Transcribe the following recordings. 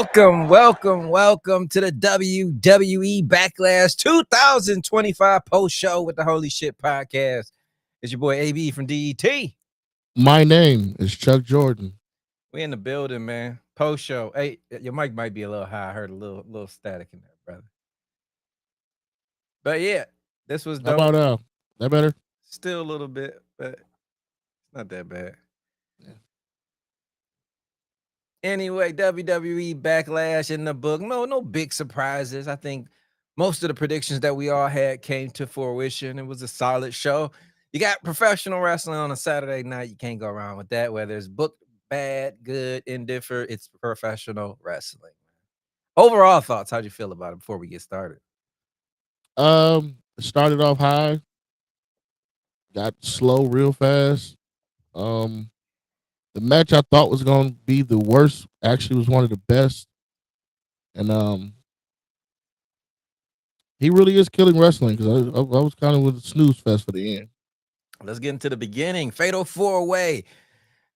welcome to the WWE Backlash 2025 post show with the Holy Shhh Podcast. It's your boy AB from DET. My name is Chuck Jordan. We in the building, man. Post show. Hey, your mic might be a little high. I heard a little static in there, brother. But yeah, this was How dope. about that better? Still a little bit, but it's not that bad. Yeah. Anyway, WWE Backlash in the book. No big surprises. I think most of the predictions that we all had came to fruition. It was a solid show. You got professional wrestling on a Saturday night. You can't go wrong with that. Whether it's booked bad, good, indifferent, it's professional wrestling. Overall thoughts, how'd you feel about it before we get started? It started off high, got slow real fast. The match I thought was going to be the worst actually was one of the best, and he really is killing wrestling because I was kind of with a snooze fest for the end. Let's get into the beginning. Fatal 4-way.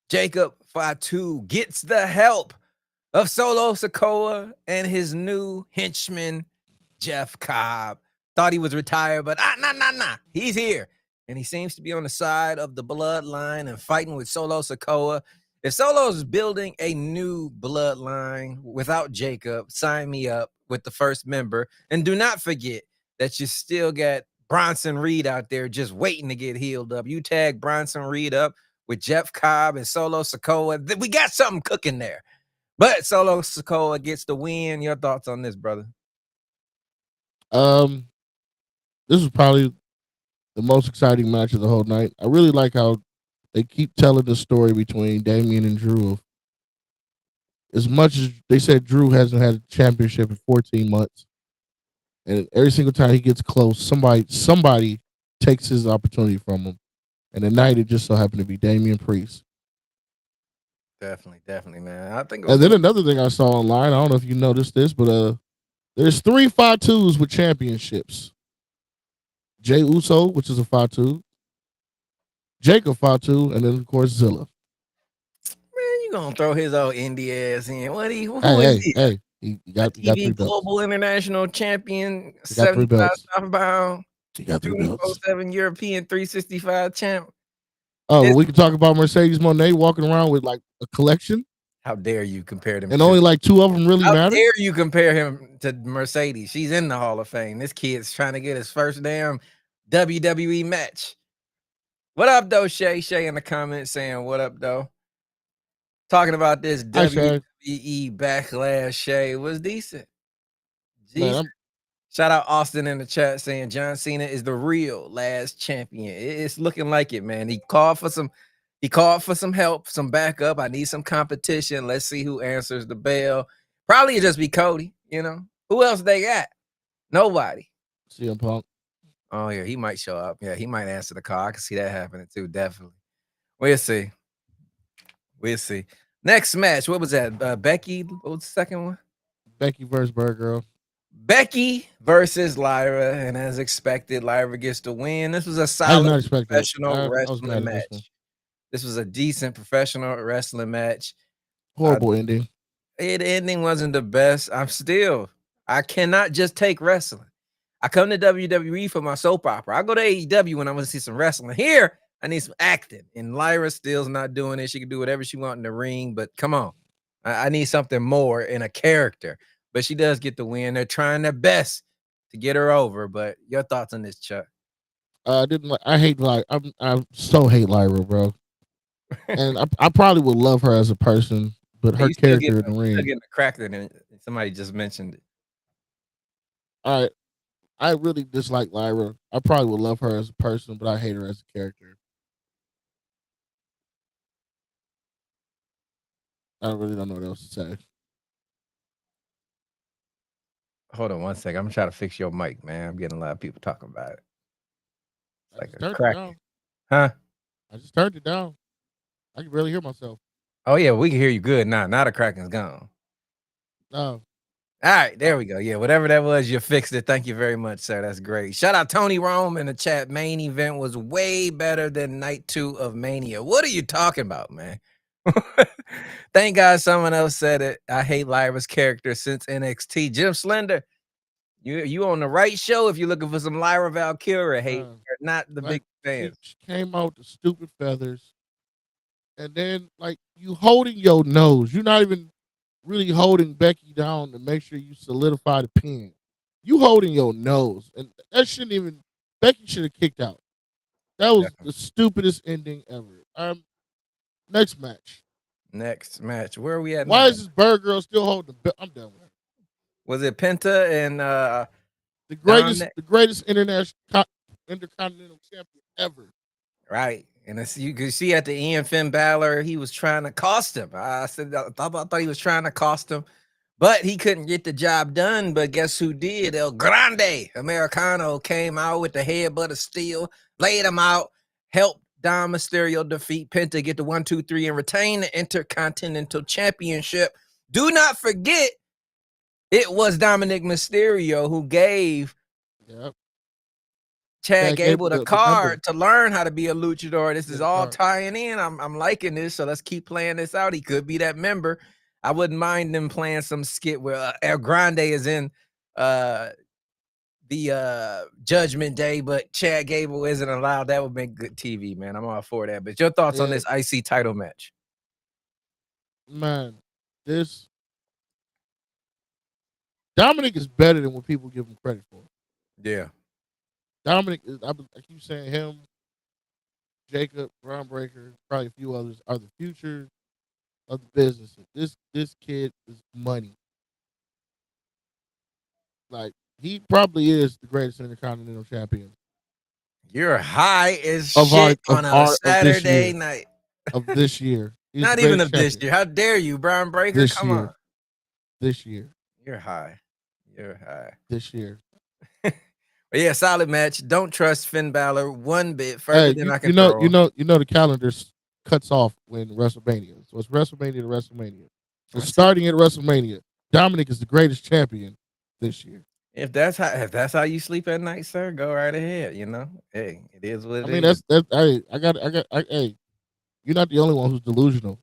Jacob Fatu gets the help of Solo Sikoa and his new henchman, Jeff Cobb. Thought he was retired, but nah. He's here. And he seems to be on the side of the bloodline and fighting with Solo Sikoa. If Solo's building a new bloodline without Jacob, sign me up with the first member. And do not forget that you still got Bronson Reed out there just waiting to get healed up. You tag Bronson Reed up with Jeff Cobb and Solo Sikoa. We got something cooking there. But Solo Sikoa gets the win. Your thoughts on this, brother? This was probably the most exciting match of the whole night. I really like how they keep telling the story between Damian and Drew. As much as they said Drew hasn't had a championship in 14 months, and every single time he gets close, somebody takes his opportunity from him. And tonight it just so happened to be Damian Priest. Definitely, man. I think. And then another thing I saw online, I don't know if you noticed this, but there's 3 Fatus with championships. Jay Uso, which is a Fatu, Jacob Fatu, and then of course Zilla. Man, you gonna throw his old indie ass in? Hey, he got 3 belts. Global International Champion, He got 3 75 belts. southbound, He got 3 belts. 24/7 European 365 champ. Oh, we can talk about Mercedes Moné walking around with like a collection. How dare you compare them? And only like 2 of them really matter. How dare you compare him to Mercedes? She's in the Hall of Fame. This kid's trying to get his first damn WWE match. What up, though, Shay? Shay in the comments saying, what up, though? Talking about this WWE Backlash, Shay was decent. Man, shout out Austin in the chat saying John Cena is the real last champion. It's looking like it, man. He called for some help, some backup. I need some competition. Let's see who answers the bell. Probably just be Cody, you know. Who else they got? Nobody. CM Punk. Oh, yeah, he might show up. Yeah, he might answer the call. I can see that happening too, definitely. We'll see. Next match, what was that? Becky, what was the second one? Becky versus Bird Girl. Becky versus Lyra, and as expected, Lyra gets the win. This was a solid professional wrestling match. This was a decent professional wrestling match. Horrible ending. The ending wasn't the best. I cannot just take wrestling. I come to WWE for my soap opera. I go to AEW when I want to see some wrestling. Here, I need some acting. And Lyra still's not doing it. She can do whatever she wants in the ring, but come on. I need something more in a character. But she does get the win. They're trying their best to get her over. But your thoughts on this, Chuck? I hate Lyra. I so hate Lyra, bro. And I probably would love her as a person, but her character in the ring. Getting a crack in it. Somebody just mentioned it. All right. I really dislike Lyra. I probably would love her as a person, but I hate her as a character. I really don't know what else to say. Hold on 1 second. I'm trying to fix your mic, man. I'm getting a lot of people talking about it. It's like a crack. Huh? I just turned it down. I can barely hear myself. Oh, yeah, we can hear you good now. Now the cracking's gone. Oh. All right, there we go. Yeah, whatever that was, you fixed it. Thank you very much, sir. That's great. Shout out Tony Rome in the chat. Main event was way better than night 2 of Mania. What are you talking about, man? Thank God someone else said it. I hate Lyra's character since NXT. Jim Slender, you on the right show if you're looking for some Lyra Valkyria hate. We're not the Like big fans. she came out with the stupid feathers, and then like you holding your nose. You're not even really holding Becky down to make sure you solidify the pin. You holding your nose, and that shouldn't even. Becky should have kicked out. That was the stupidest ending ever. Next match. Next match. Where are we at Why now? is this Bird Girl still holding the belt? I'm done with it. Was it Penta and The greatest intercontinental champion ever. right? And it's, you could see at the end, Finn Balor, he was trying to cost him. I thought he was trying to cost him, but he couldn't get the job done. But guess who did? El Grande Americano came out with the headbutt of steel, laid him out, helped Dom Mysterio defeat Penta, get the 1, 2, 3, and retain the Intercontinental Championship. Do not forget, it was Dominic Mysterio who gave Chad Gable the card to learn how to be a luchador. This is all tying in. I'm liking this, so let's keep playing this out. He could be that member. I wouldn't mind them playing some skit where El Grande is in the Judgment Day, but Chad Gable isn't allowed. That would make good TV, man. I'm all for that. But your thoughts on this IC title match? Man, this Dominic is better than what people give him credit for. Yeah. Dominic is, I keep saying him, Jacob, Ron Breaker, probably a few others are the future of the business. This kid is money. Like, he probably is the greatest Intercontinental Champion. You're high as shit on a Saturday night. Of this year. Not even of this year. How dare you, Brian Breaker? Come on. This year. You're high. You're high. This year. But yeah, solid match. Don't trust Finn Balor one bit further than I can throw. You know the calendar cuts off when WrestleMania. So it's WrestleMania to WrestleMania. So starting at WrestleMania, Dominic is the greatest champion this year. If that's how you sleep at night, sir, go right ahead. You know, hey, it is what it is. I mean, that's hey, you're not the only one who's delusional.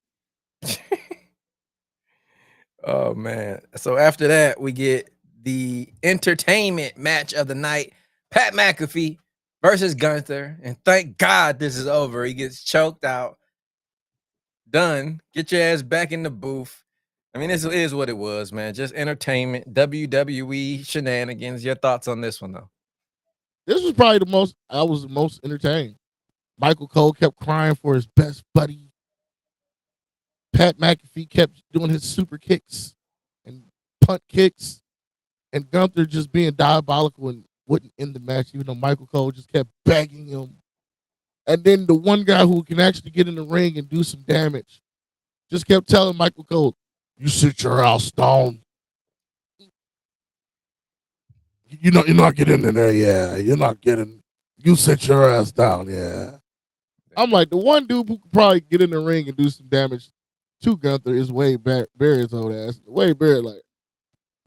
Oh man! So after that, we get the entertainment match of the night: Pat McAfee versus Gunther. And thank God this is over. He gets choked out. Done. Get your ass back in the booth. I mean, this is what it was, man. Just entertainment, WWE shenanigans. Your thoughts on this one, though? This was probably I was the most entertained. Michael Cole kept crying for his best buddy. Pat McAfee kept doing his super kicks and punt kicks. And Gunther just being diabolical and wouldn't end the match, even though Michael Cole just kept begging him. And then the one guy who can actually get in the ring and do some damage just kept telling Michael Cole, "You sit your ass down. You're not getting in there, yeah. You're not getting. You sit your ass down, yeah." I'm like, the one dude who could probably get in the ring and do some damage to Gunther is Wade Barrett's old ass. Wade Barrett, like,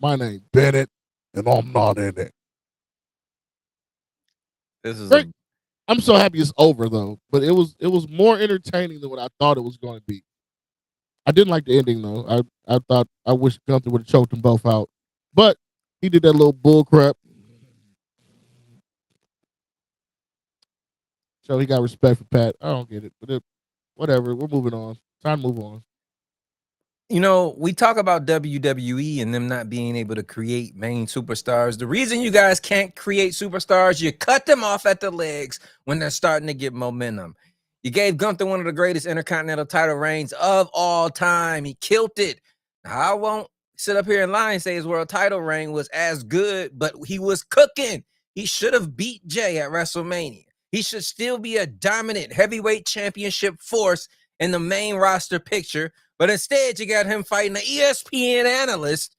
my name Bennett, and I'm not in it. This is great. I'm so happy it's over though, but it was more entertaining than what I thought it was going to be. I didn't like the ending though. I wish Gunther would have choked them both out, but he did that little bull crap. So he got respect for Pat. I don't get it, but whatever. We're moving on. Time to move on. You know, we talk about WWE and them not being able to create main superstars. The reason you guys can't create superstars, you cut them off at the legs when they're starting to get momentum. You gave Gunther one of the greatest intercontinental title reigns of all time. He killed it. Now, I won't sit up here and lie and say his world title reign was as good, but he was cooking. He should have beat Jay at WrestleMania. He should still be a dominant heavyweight championship force in the main roster picture. But instead, you got him fighting an ESPN analyst,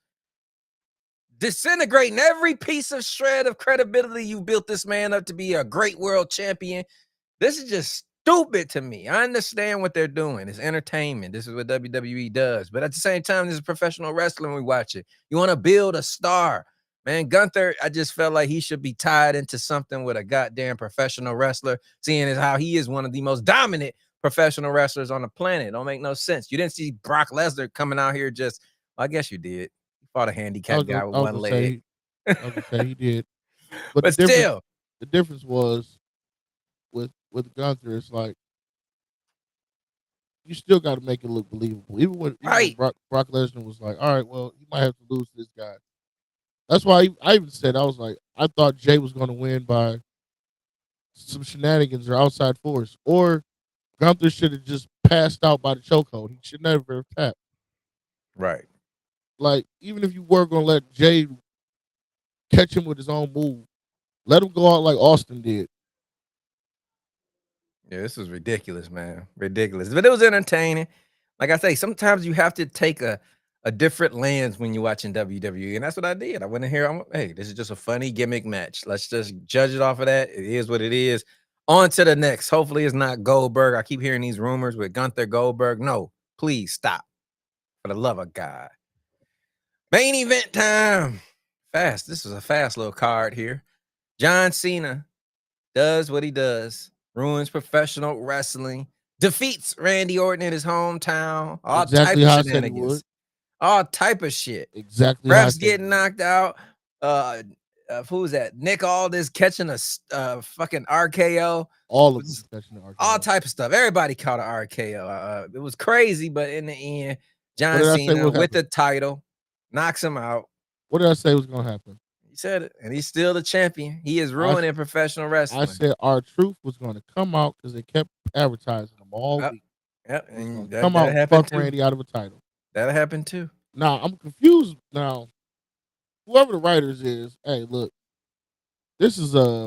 disintegrating every piece of shred of credibility you built this man up to be a great world champion. This is just stupid to me. I understand what they're doing. It's entertainment. This is what WWE does. But at the same time, this is professional wrestling. We watch it. You want to build a star. Man, Gunther, I just felt like he should be tied into something with a goddamn professional wrestler, seeing as how he is one of the most dominant professional wrestlers on the planet. Don't make no sense. You didn't see Brock Lesnar coming out here just. Well, I guess you did. He fought a handicapped guy with one leg. I was gonna say he did, but But still, the difference was with Gunther. It's like you still got to make it look believable. Even when Brock Lesnar was like, all right, well, you might have to lose to this guy. That's why I even said, I was like, I thought Jay was going to win by some shenanigans or outside force, or Gunther should have just passed out by the chokehold. He should never have tapped. Right. Like, even if you were going to let Jay catch him with his own move, let him go out like Austin did. Yeah, this was ridiculous, man. Ridiculous. But it was entertaining. Like I say, sometimes you have to take a different lens when you're watching WWE, and that's what I did. I went in here, hey, this is just a funny gimmick match. Let's just judge it off of that. It is what it is. On to the next. Hopefully it's not Goldberg. I keep hearing these rumors with Gunther Goldberg. No, please stop. For the love of God. Main event time. Fast. This is a fast little card here. John Cena does what he does. Ruins professional wrestling. Defeats Randy Orton in his hometown. All exactly type how of shenanigans. All type of shit. Exactly. Refs getting knocked out. Who was that? Nick Aldis catching a fucking RKO. All of them catching the RKO. All type of stuff. Everybody caught an RKO. It was crazy, but in the end, John Cena with the title knocks him out. What did I say was going to happen? He said it, and he's still the champion. He is ruining professional wrestling. I said R-Truth was going to come out because they kept advertising him all week. Yep, and come out and fuck Randy out of a title. That'll happen too. Now, I'm confused now. Whoever the writers is, hey, look, this is this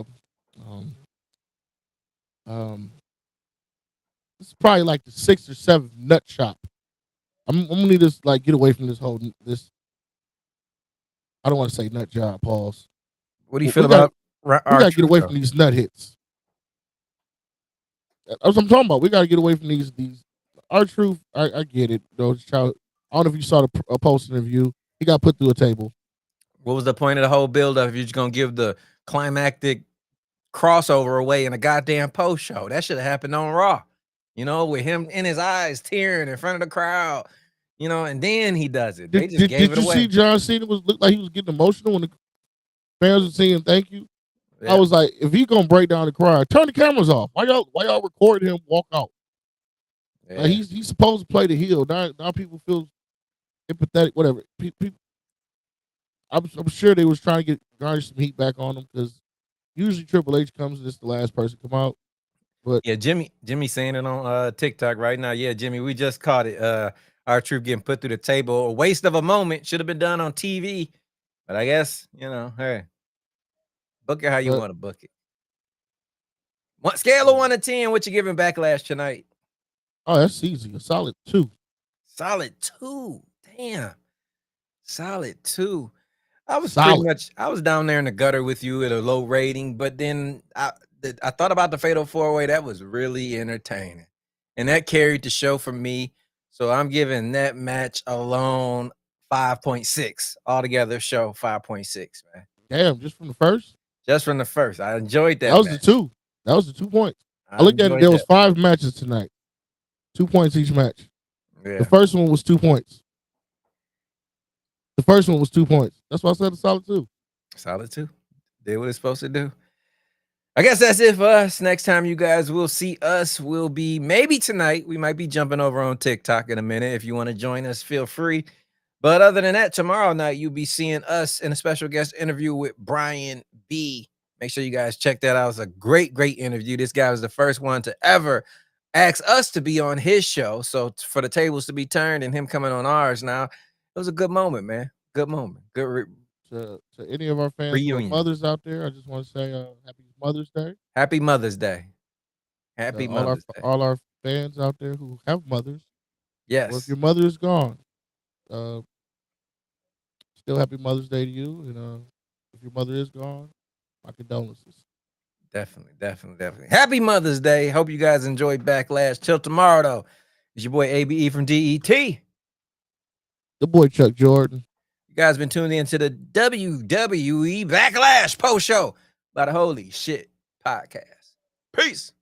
is probably like the 6th or 7th nut shop. I'm gonna need to like get away from this. I don't want to say nut job. Pause. What do you feel about? We gotta get away from these nut hits. That's what I'm talking about. We gotta get away from these. R-Truth, I get it. Though, I don't know if you saw the post interview. He got put through a table. What was the point of the whole build-up if you're just gonna give the climactic crossover away in a goddamn post show? That should have happened on Raw. You know, with him in his eyes tearing in front of the crowd. You know, and then he does it. They just gave it away. Did you see John Cena looked like he was getting emotional when the fans were saying thank you? Yeah. I was like, if he's gonna break down the crowd, turn the cameras off. Why y'all recording him walk out? Yeah. Like he's supposed to play the heel. Now people feel empathetic. Whatever. I'm sure they was trying to get garnish some heat back on him because usually Triple H comes and it's the last person to come out. But yeah, Jimmy saying it on TikTok right now. Yeah, Jimmy, we just caught it. R-Truth getting put through the table. A waste of a moment. Should have been done on TV. But I guess, hey, book it how you want to book it. Scale of 1 to 10, what you giving Backlash tonight? Oh, that's easy. A solid 2. Solid 2. Damn. Solid 2. I was down there in the gutter with you at a low rating, but then I thought about the Fatal 4-Way. That was really entertaining. And that carried the show for me. So I'm giving that match alone 5.6. Altogether, show 5.6, man. Damn, just from the first? Just from the first. I enjoyed that. That was match. The 2. That was the 2 points. I looked at it. There was 5 matches tonight. 2 points each match. Yeah. The first one was 2 points. That's why I said a solid 2. Solid 2. Did what it's supposed to do. I guess that's it for us. Next time you guys will see us will be maybe tonight. We might be jumping over on TikTok in a minute. If you want to join us, feel free. But other than that, tomorrow night, you'll be seeing us in a special guest interview with Brian B. Make sure you guys check that out. It was a great, great interview. This guy was the first one to ever ask us to be on his show. So for the tables to be turned and him coming on ours now, it was a good moment, man. Good moment. Good to any of our fans who are mothers out there, I just want to say happy Mother's Day. Happy Mother's Day. Happy Mother's Day. All our fans out there who have mothers. Yes. Or if your mother is gone, still happy Mother's Day to you. And if your mother is gone, my condolences. Definitely. Happy Mother's Day. Hope you guys enjoyed Backlash. Till tomorrow, though. It's your boy ABE from DET. The boy Chuck Jordan. You guys been tuned in to the WWE Backlash post show by the Holy Shhh Podcast. Peace.